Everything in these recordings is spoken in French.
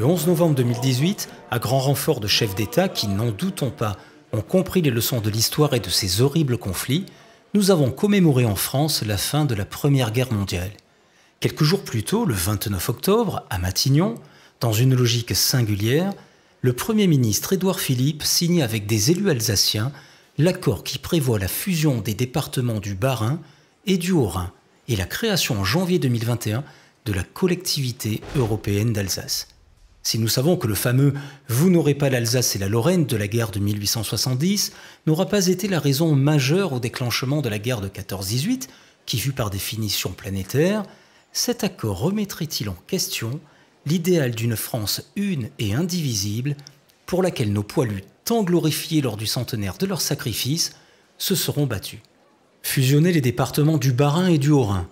Le 11 novembre 2018, à grand renfort de chefs d'État qui, n'en doutons pas, ont compris les leçons de l'histoire et de ces horribles conflits, nous avons commémoré en France la fin de la Première Guerre mondiale. Quelques jours plus tôt, le 29 octobre, à Matignon, dans une logique singulière, le Premier ministre Édouard Philippe signe avec des élus alsaciens l'accord qui prévoit la fusion des départements du Bas-Rhin et du Haut-Rhin et la création en janvier 2021 de la collectivité européenne d'Alsace. Si nous savons que le fameux « vous n'aurez pas l'Alsace et la Lorraine » de la guerre de 1870 n'aura pas été la raison majeure au déclenchement de la guerre de 14-18, qui fut par définition planétaire, cet accord remettrait-il en question l'idéal d'une France une et indivisible pour laquelle nos poilus, tant glorifiés lors du centenaire de leur sacrifice, se seront battus? Fusionner les départements du Bas-Rhin et du Haut-Rhin.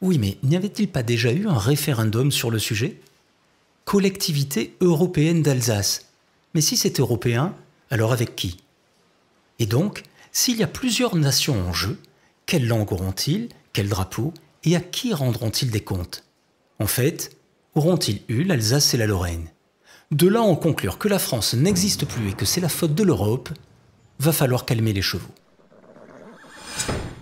Oui, mais n'y avait-il pas déjà eu un référendum sur le sujet ? Collectivité européenne d'Alsace. Mais si c'est européen, alors avec qui? Et donc, s'il y a plusieurs nations en jeu, quelle langue auront-ils, quel drapeau, et à qui rendront-ils des comptes? En fait, auront-ils eu l'Alsace et la Lorraine? De là en conclure que la France n'existe plus et que c'est la faute de l'Europe, va falloir calmer les chevaux.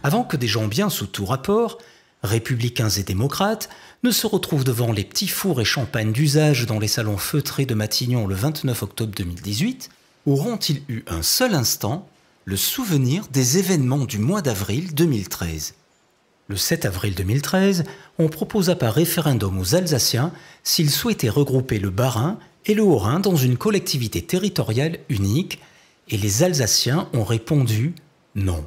Avant que des gens bien sous tout rapport, républicains et démocrates, ne se retrouvent devant les petits fours et champagnes d'usage dans les salons feutrés de Matignon le 29 octobre 2018, auront-ils eu un seul instant le souvenir des événements du mois d'avril 2013? Le 7 avril 2013, on proposa par référendum aux Alsaciens s'ils souhaitaient regrouper le Bas-Rhin et le Haut-Rhin dans une collectivité territoriale unique, et les Alsaciens ont répondu non.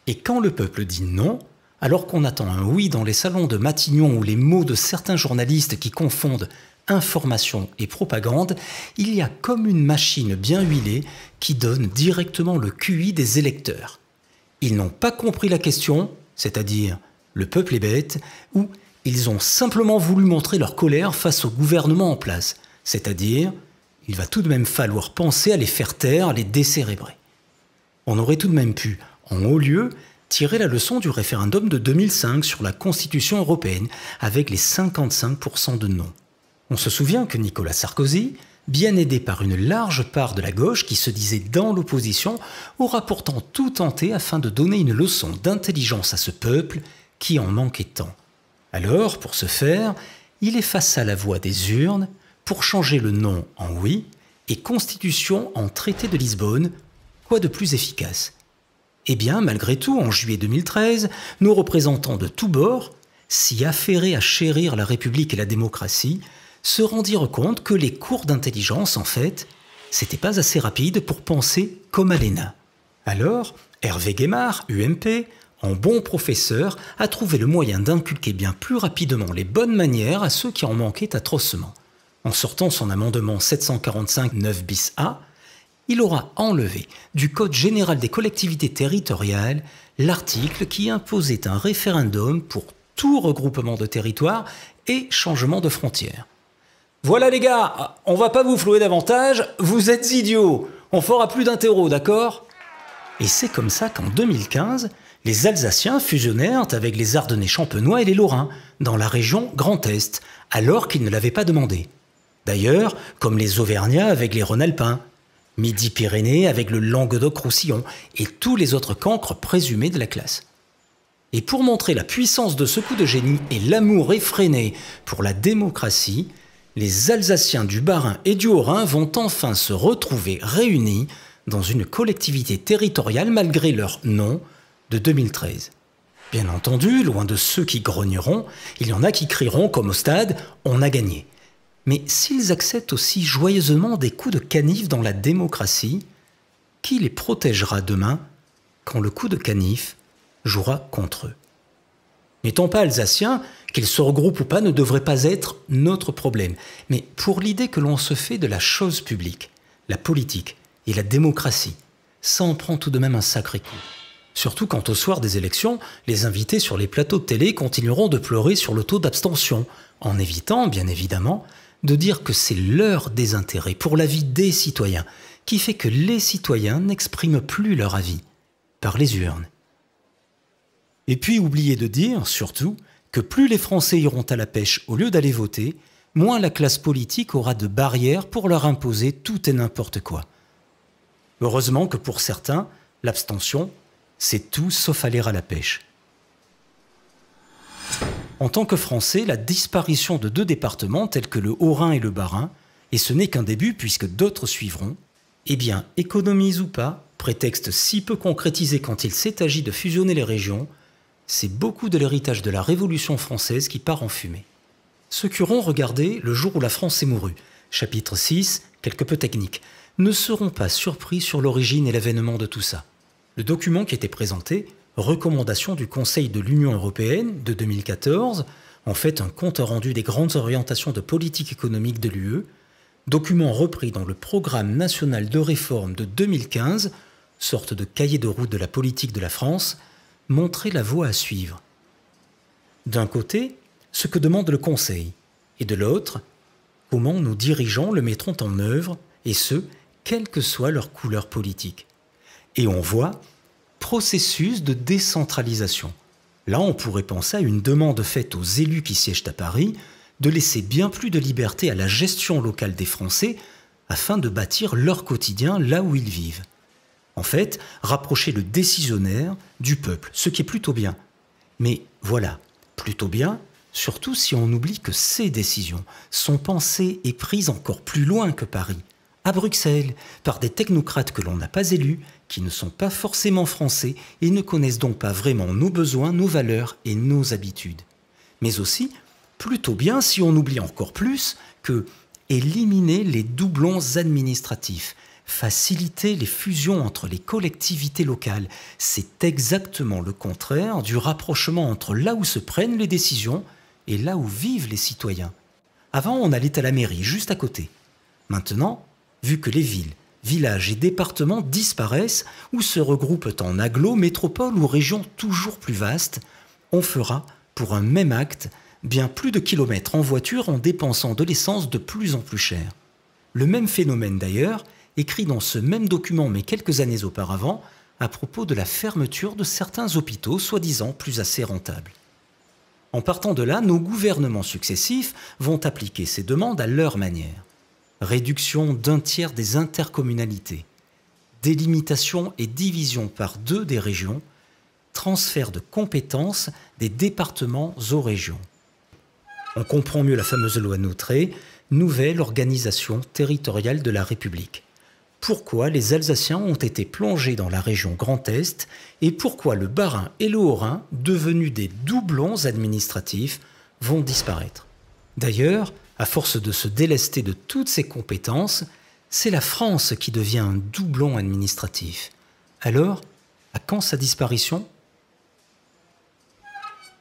Et quand le peuple dit non, alors qu'on attend un oui dans les salons de Matignon ou les mots de certains journalistes qui confondent information et propagande, il y a comme une machine bien huilée qui donne directement le QI des électeurs. Ils n'ont pas compris la question, c'est-à-dire le peuple est bête, ou ils ont simplement voulu montrer leur colère face au gouvernement en place, c'est-à-dire il va tout de même falloir penser à les faire taire, à les décérébrer. On aurait tout de même pu, en haut lieu, tirer la leçon du référendum de 2005 sur la Constitution européenne avec les 55% de non. On se souvient que Nicolas Sarkozy, bien aidé par une large part de la gauche qui se disait dans l'opposition, aura pourtant tout tenté afin de donner une leçon d'intelligence à ce peuple qui en manquait tant. Alors, pour ce faire, il effaça la voix des urnes pour changer le non en oui et Constitution en traité de Lisbonne. Quoi de plus efficace? Eh bien, malgré tout, en juillet 2013, nos représentants de tous bords, si affairés à chérir la République et la démocratie, se rendirent compte que les cours d'intelligence, en fait, c'était pas assez rapide pour penser comme Aléna. Alors, Hervé Guémard, UMP, en bon professeur, a trouvé le moyen d'inculquer bien plus rapidement les bonnes manières à ceux qui en manquaient atrocement. En sortant son amendement 745-9 bis A, il aura enlevé du Code général des collectivités territoriales l'article qui imposait un référendum pour tout regroupement de territoire et changement de frontières. Voilà les gars, on va pas vous flouer davantage, vous êtes idiots, on fera plus d'interro, d'accord? Et c'est comme ça qu'en 2015, les Alsaciens fusionnèrent avec les Ardennais champenois et les Lorrains, dans la région Grand Est, alors qu'ils ne l'avaient pas demandé. D'ailleurs, comme les Auvergnats avec les Rhône-Alpins, Midi-Pyrénées avec le Languedoc-Roussillon et tous les autres cancres présumés de la classe. Et pour montrer la puissance de ce coup de génie et l'amour effréné pour la démocratie, les Alsaciens du Bas-Rhin et du Haut-Rhin vont enfin se retrouver réunis dans une collectivité territoriale malgré leur nom de 2013. Bien entendu, loin de ceux qui grogneront, il y en a qui crieront comme au stade « on a gagné ». Mais s'ils acceptent aussi joyeusement des coups de canif dans la démocratie, qui les protégera demain quand le coup de canif jouera contre eux? N'étant pas alsaciens, qu'ils se regroupent ou pas ne devrait pas être notre problème. Mais pour l'idée que l'on se fait de la chose publique, la politique et la démocratie, ça en prend tout de même un sacré coup. Surtout quand au soir des élections, les invités sur les plateaux de télé continueront de pleurer sur le taux d'abstention, en évitant, bien évidemment, de dire que c'est leur désintérêt pour la vie des citoyens qui fait que les citoyens n'expriment plus leur avis par les urnes. Et puis oubliez de dire, surtout, que plus les Français iront à la pêche au lieu d'aller voter, moins la classe politique aura de barrières pour leur imposer tout et n'importe quoi. Heureusement que pour certains, l'abstention, c'est tout sauf aller à la pêche. En tant que Français, la disparition de 2 départements tels que le Haut-Rhin et le Bas-Rhin, et ce n'est qu'un début puisque d'autres suivront, eh bien, économise ou pas, prétexte si peu concrétisé quand il s'est agi de fusionner les régions, c'est beaucoup de l'héritage de la Révolution française qui part en fumée. Ceux qui auront regardé Le jour où la France est mourue, chapitre 6, quelque peu technique, ne seront pas surpris sur l'origine et l'avènement de tout ça. Le document qui était présenté, Recommandations du Conseil de l'Union européenne de 2014, en fait un compte rendu des grandes orientations de politique économique de l'UE, document repris dans le Programme national de réforme de 2015, sorte de cahier de route de la politique de la France, montrait la voie à suivre. D'un côté, ce que demande le Conseil, et de l'autre, comment nos dirigeants le mettront en œuvre, et ce, quelle que soit leur couleur politique. Et on voit processus de décentralisation. Là, on pourrait penser à une demande faite aux élus qui siègent à Paris de laisser bien plus de liberté à la gestion locale des Français afin de bâtir leur quotidien là où ils vivent. En fait, rapprocher le décisionnaire du peuple, ce qui est plutôt bien. Mais voilà, plutôt bien, surtout si on oublie que ces décisions sont pensées et prises encore plus loin que Paris, à Bruxelles, par des technocrates que l'on n'a pas élus, qui ne sont pas forcément français et ne connaissent donc pas vraiment nos besoins, nos valeurs et nos habitudes. Mais aussi, plutôt bien si on oublie encore plus que éliminer les doublons administratifs, faciliter les fusions entre les collectivités locales, c'est exactement le contraire du rapprochement entre là où se prennent les décisions et là où vivent les citoyens. Avant, on allait à la mairie, juste à côté. Maintenant, vu que les villes, villages et départements disparaissent ou se regroupent en agglos, métropoles ou régions toujours plus vastes, on fera, pour un même acte, bien plus de kilomètres en voiture en dépensant de l'essence de plus en plus cher. Le même phénomène d'ailleurs, écrit dans ce même document mais quelques années auparavant, à propos de la fermeture de certains hôpitaux soi-disant plus assez rentables. En partant de là, nos gouvernements successifs vont appliquer ces demandes à leur manière. Réduction d'un tiers des intercommunalités, délimitation et division par 2 des régions, transfert de compétences des départements aux régions. On comprend mieux la fameuse loi Noutré, nouvelle organisation territoriale de la République. Pourquoi les Alsaciens ont été plongés dans la région Grand Est et pourquoi le Bas-Rhin et le Haut-Rhin, devenus des doublons administratifs, vont disparaître. D'ailleurs, à force de se délester de toutes ses compétences, c'est la France qui devient un doublon administratif. Alors, à quand sa disparition ?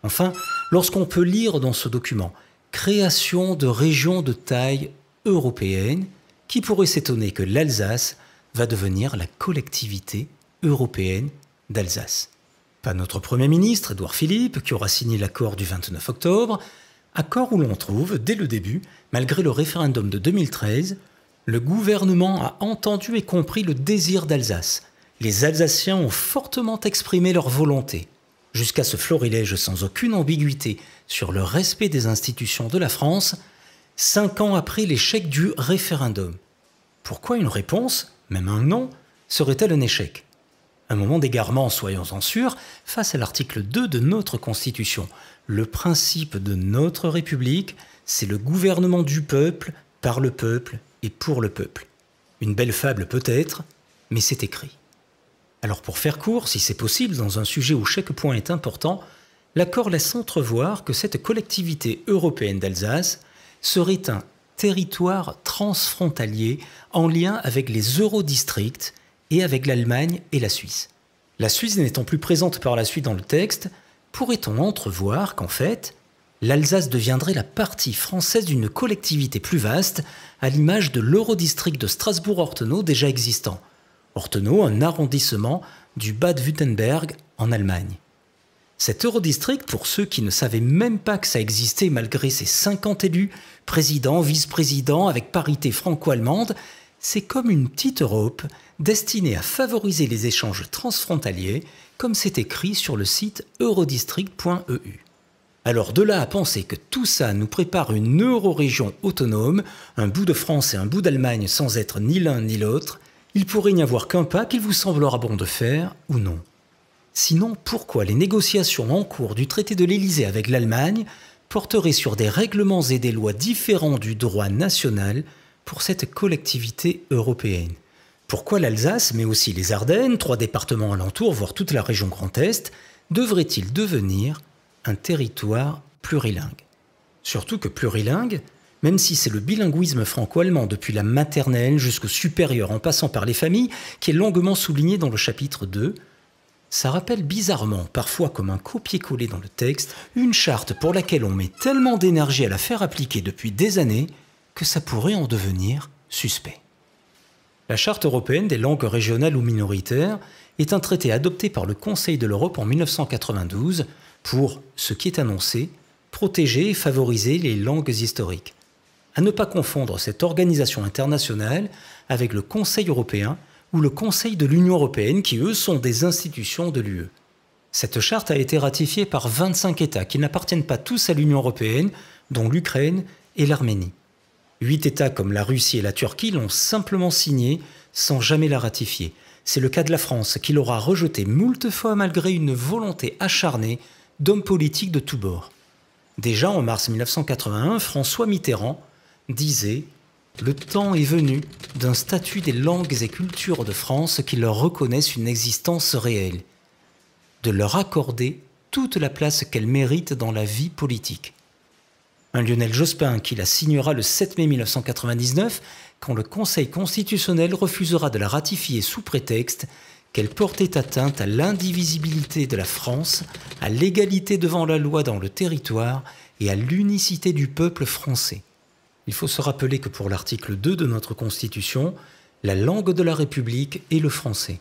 Enfin, lorsqu'on peut lire dans ce document « Création de régions de taille européenne », qui pourrait s'étonner que l'Alsace va devenir la collectivité européenne d'Alsace. Pas notre Premier ministre, Édouard Philippe, qui aura signé l'accord du 29 octobre, accord où l'on trouve, dès le début, malgré le référendum de 2013, le gouvernement a entendu et compris le désir d'Alsace. Les Alsaciens ont fortement exprimé leur volonté, jusqu'à ce florilège sans aucune ambiguïté sur le respect des institutions de la France, 5 ans après l'échec du référendum. Pourquoi une réponse, même un non, serait-elle un échec ? Un moment d'égarement, soyons-en sûrs, face à l'article 2 de notre Constitution. Le principe de notre République, c'est le gouvernement du peuple, par le peuple et pour le peuple. Une belle fable peut-être, mais c'est écrit. Alors pour faire court, si c'est possible, dans un sujet où chaque point est important, l'accord laisse entrevoir que cette collectivité européenne d'Alsace serait un territoire transfrontalier en lien avec les eurodistricts et avec l'Allemagne et la Suisse. La Suisse n'étant plus présente par la suite dans le texte, pourrait-on entrevoir qu'en fait, l'Alsace deviendrait la partie française d'une collectivité plus vaste, à l'image de l'eurodistrict de Strasbourg-Ortenau déjà existant. Ortenau, un arrondissement du Bade-Württemberg en Allemagne. Cet eurodistrict, pour ceux qui ne savaient même pas que ça existait malgré ses 50 élus, président, vice-président, avec parité franco-allemande, c'est comme une petite Europe destinée à favoriser les échanges transfrontaliers, comme c'est écrit sur le site eurodistrict.eu. Alors de là à penser que tout ça nous prépare une eurorégion autonome, un bout de France et un bout d'Allemagne sans être ni l'un ni l'autre, il pourrait n'y avoir qu'un pas qu'il vous semblera bon de faire ou non. Sinon, pourquoi les négociations en cours du traité de l'Élysée avec l'Allemagne porteraient sur des règlements et des lois différents du droit national pour cette collectivité européenne? Pourquoi l'Alsace, mais aussi les Ardennes, 3 départements alentours, voire toute la région Grand Est, devraient-ils devenir un territoire plurilingue? Surtout que plurilingue, même si c'est le bilinguisme franco-allemand depuis la maternelle jusqu'au supérieur en passant par les familles, qui est longuement souligné dans le chapitre 2, ça rappelle bizarrement, parfois comme un copier-coller dans le texte, une charte pour laquelle on met tellement d'énergie à la faire appliquer depuis des années que ça pourrait en devenir suspect. La Charte européenne des langues régionales ou minoritaires est un traité adopté par le Conseil de l'Europe en 1992 pour, ce qui est annoncé, protéger et favoriser les langues historiques. À ne pas confondre cette organisation internationale avec le Conseil européen ou le Conseil de l'Union européenne qui, eux, sont des institutions de l'UE. Cette charte a été ratifiée par 25 États qui n'appartiennent pas tous à l'Union européenne, dont l'Ukraine et l'Arménie. 8 États comme la Russie et la Turquie l'ont simplement signée sans jamais la ratifier. C'est le cas de la France qui l'aura rejetée moult fois malgré une volonté acharnée d'hommes politiques de tous bords. Déjà en mars 1981, François Mitterrand disait « Le temps est venu d'un statut des langues et cultures de France qui leur reconnaissent une existence réelle, de leur accorder toute la place qu'elles méritent dans la vie politique. » Un Lionel Jospin qui la signera le 7 mai 1999 quand le Conseil constitutionnel refusera de la ratifier sous prétexte qu'elle portait atteinte à l'indivisibilité de la France, à l'égalité devant la loi dans le territoire et à l'unicité du peuple français. Il faut se rappeler que pour l'article 2 de notre Constitution, la langue de la République est le français.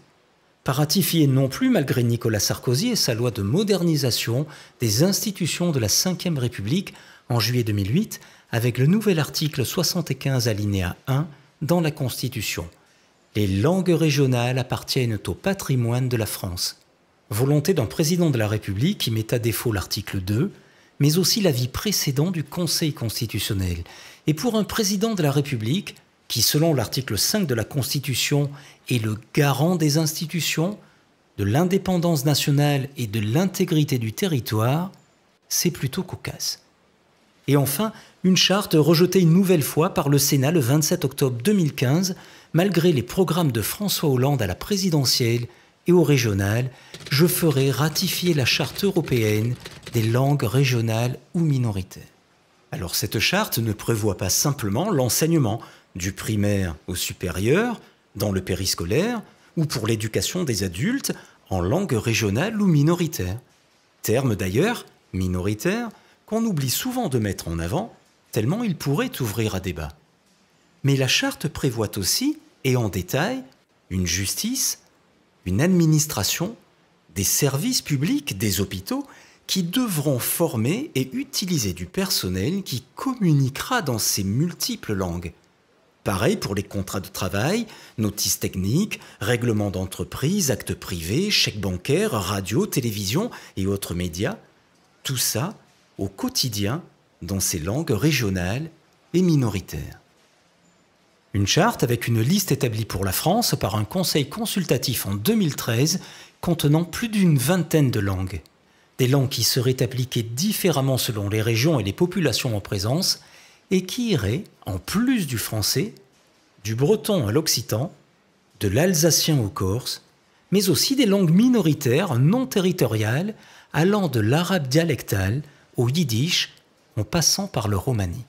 Pas ratifié non plus malgré Nicolas Sarkozy et sa loi de modernisation des institutions de la Ve République en juillet 2008 avec le nouvel article 75 alinéa 1 dans la Constitution. Les langues régionales appartiennent au patrimoine de la France. Volonté d'un président de la République qui met à défaut l'article 2, mais aussi l'avis précédent du Conseil constitutionnel. Et pour un président de la République, qui selon l'article 5 de la Constitution est le garant des institutions, de l'indépendance nationale et de l'intégrité du territoire, c'est plutôt cocasse. Et enfin, une charte rejetée une nouvelle fois par le Sénat le 27 octobre 2015, malgré les programmes de François Hollande à la présidentielle et au régional, je ferai ratifier la charte européenne des langues régionales ou minoritaires. Alors cette charte ne prévoit pas simplement l'enseignement du primaire au supérieur, dans le périscolaire, ou pour l'éducation des adultes en langue régionale ou minoritaire. Terme d'ailleurs, minoritaire, qu'on oublie souvent de mettre en avant, tellement il pourrait ouvrir à débat. Mais la charte prévoit aussi, et en détail, une justice, une administration, des services publics, des hôpitaux, qui devront former et utiliser du personnel qui communiquera dans ces multiples langues. Pareil pour les contrats de travail, notices techniques, règlements d'entreprise, actes privés, chèques bancaires, radio, télévision et autres médias. Tout ça au quotidien dans ces langues régionales et minoritaires. Une charte avec une liste établie pour la France par un conseil consultatif en 2013 contenant plus d'une vingtaine de langues. Des langues qui seraient appliquées différemment selon les régions et les populations en présence et qui iraient, en plus du français, du breton à l'occitan, de l'alsacien au corse, mais aussi des langues minoritaires non territoriales allant de l'arabe dialectal au yiddish en passant par le romani.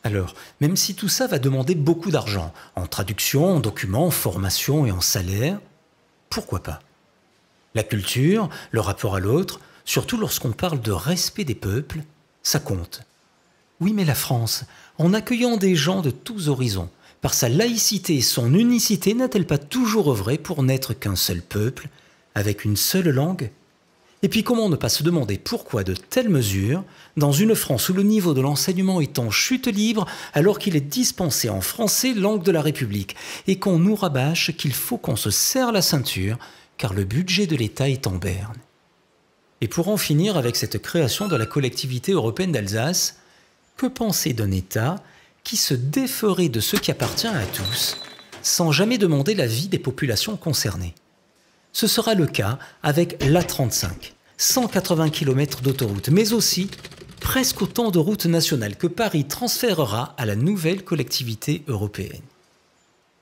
Alors, même si tout ça va demander beaucoup d'argent, en traduction, en documents, en formation et en salaire, pourquoi pas? La culture, le rapport à l'autre, surtout lorsqu'on parle de respect des peuples, ça compte. Oui, mais la France, en accueillant des gens de tous horizons, par sa laïcité et son unicité, n'a-t-elle pas toujours œuvré pour n'être qu'un seul peuple, avec une seule langue? Et puis comment ne pas se demander pourquoi de telles mesures, dans une France où le niveau de l'enseignement est en chute libre alors qu'il est dispensé en français langue de la République, et qu'on nous rabâche qu'il faut qu'on se serre la ceinture car le budget de l'État est en berne. Et pour en finir avec cette création de la collectivité européenne d'Alsace, que penser d'un État qui se déferait de ce qui appartient à tous, sans jamais demander l'avis des populations concernées? Ce sera le cas avec l'A35, 180 km d'autoroute, mais aussi presque autant de routes nationales que Paris transférera à la nouvelle collectivité européenne.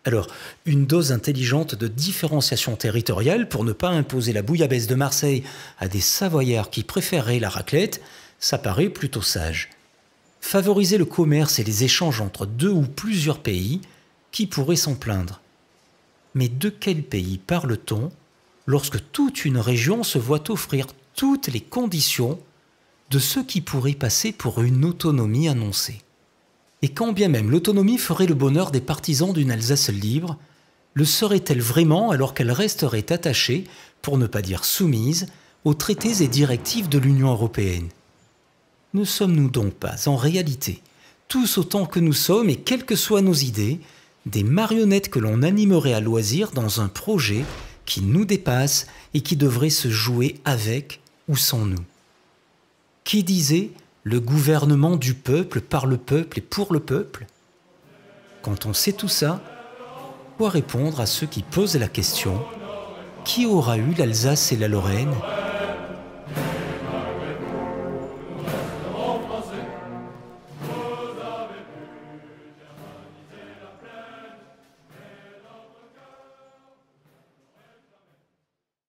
Alors, une dose intelligente de différenciation territoriale pour ne pas imposer la bouillabaisse de Marseille à des Savoyards qui préféreraient la raclette, ça paraît plutôt sage. Favoriser le commerce et les échanges entre 2 ou plusieurs pays, qui pourrait s'en plaindre? Mais de quel pays parle-t-on lorsque toute une région se voit offrir toutes les conditions de ce qui pourrait passer pour une autonomie annoncée? Et quand bien même l'autonomie ferait le bonheur des partisans d'une Alsace libre, le serait-elle vraiment alors qu'elle resterait attachée, pour ne pas dire soumise, aux traités et directives de l'Union européenne? Ne sommes-nous donc pas, en réalité, tous autant que nous sommes et quelles que soient nos idées, des marionnettes que l'on animerait à loisir dans un projet qui nous dépasse et qui devrait se jouer avec ou sans nous? Qui disait « le gouvernement du peuple, par le peuple et pour le peuple » ? Quand on sait tout ça, quoi répondre à ceux qui posent la question « Qui aura eu l'Alsace et la Lorraine ?